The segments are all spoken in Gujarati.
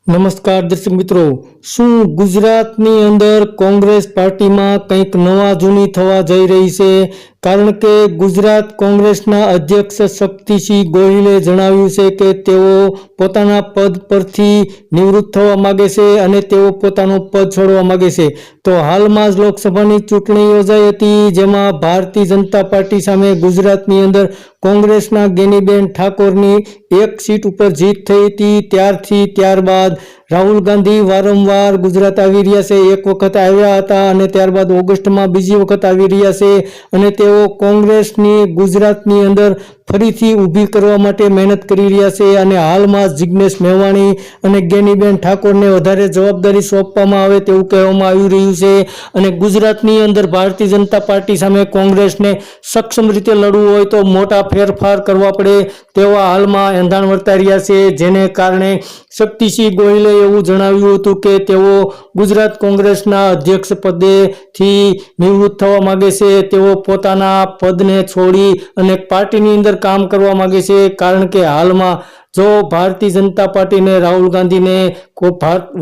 નમસ્કાર દર્શક મિત્રો, શું ગુજરાતની અંદર કોંગ્રેસ પાર્ટીમાં કંઈક નવા જૂની થવા જઈ રહી છે? કારણ કે ગુજરાત કોંગ્રેસના અધ્યક્ષ શક્તિસિંહ ગોહિલે જણાવ્યું છે કે તેઓ પોતાના પદ પરથી નિવૃત્ત થવા માગે છે અને તેઓ પોતાનું પદ છોડવા માગે છે. તો હાલમાં જ લોકસભાની ચૂંટણી યોજાઈ હતી, જેમાં ભારતીય જનતા પાર્ટી સામે ગુજરાતની અંદર કોંગ્રેસના ગેનીબેન ઠાકોરની એક સીટ ઉપર જીત થઈ હતી. ત્યારબાદ રાહુલ ગાંધી વારંવાર ગુજરાત આવી રહ્યા છે. એક વખત આવ્યા હતા અને ત્યારબાદ ઓગસ્ટમાં બીજી વખત આવી રહ્યા છે અને તેઓ કોંગ્રેસની ગુજરાતની અંદર ફરીથી ઊભી કરવા માટે મહેનત કરી રહ્યા છે. અને હાલમાં જિગ્નેશ મેવાણી અને ગેનીબેન ઠાકોરને વધારે જવાબદારી સોંપવામાં આવે તેવું કહેવામાં આવી રહ્યું છે. અને ગુજરાતની અંદર ભારતીય જનતા પાર્ટી સામે કોંગ્રેસને સક્ષમ રીતે લડવું હોય તો મોટા ફેરફાર કરવા પડે તેવા હાલમાં એંધાણ વર્તાઈ રહ્યા છે. જેને કારણે શક્તિસિંહ ગોહિલે એવું જણાવ્યું હતું કે તેઓ ગુજરાત કોંગ્રેસના અધ્યક્ષ પદેથી નિવૃત્ત થવા માગે છે. તેઓ પોતાના પદને છોડી અને પાર્ટીની અંદર કામ કરવા માગે છે. કારણ કે હાલમાં જો ભારતીય જનતા પાર્ટીને રાહુલ ગાંધીને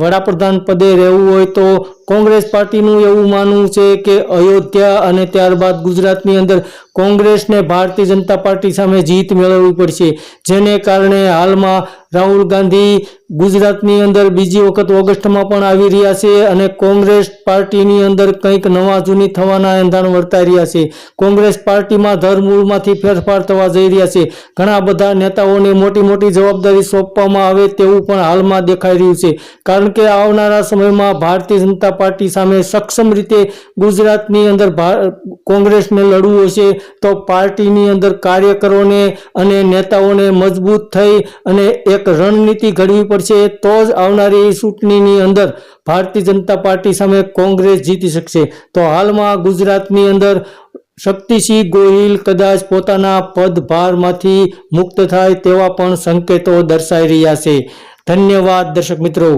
વડાપ્રધાન પદે રહેવું હોય તો કોંગ્રેસ પાર્ટીનું એવું માનવું છે કે અયોધ્યા અને ત્યારબાદ ગુજરાતની અંદર કોંગ્રેસને ભારતીય જનતા પાર્ટી સામે જીત મેળવવી પડશે. જેને કારણે હાલમાં રાહુલ ગાંધી ગુજરાતની અંદર બીજી વખત ઓગસ્ટમાં પણ આવી રહ્યા છે અને કોંગ્રેસ પાર્ટીની અંદર કંઈક નવા જૂની થવાના એંધાણ વર્તાઈ રહ્યા છે. કોંગ્રેસ પાર્ટીમાં ધરમૂળમાંથી ફેરફાર થવા જઈ રહ્યા છે. ઘણા બધા નેતાઓને મોટી મોટી જવાબદારી સોંપવામાં આવે તેવું પણ હાલમાં દેખાઈ રહ્યું છે. કારણ કે આવનારા સમયમાં ભારતીય જનતા પાર્ટી સામે સક્ષમ રીતે ગુજરાતની અંદર કોંગ્રેસને લડવું હશે તો પાર્ટીની અંદર કાર્યકરોને અને નેતાઓને મજબૂત થઈ અને એક રણનીતિ ઘડવી પડશે. તો જ આવનારી ચૂંટણીની અંદર ભારતીય જનતા પાર્ટી સામે કોંગ્રેસ જીતી શકશે. તો હાલમાં ગુજરાતની અંદર શક્તિસિંહ ગોહિલ કદાચ પોતાના પદભારમાંથી મુક્ત થાય તેવા પણ સંકેતો દર્શાઈ રહ્યા છે. ધન્યવાદ દર્શક મિત્રો.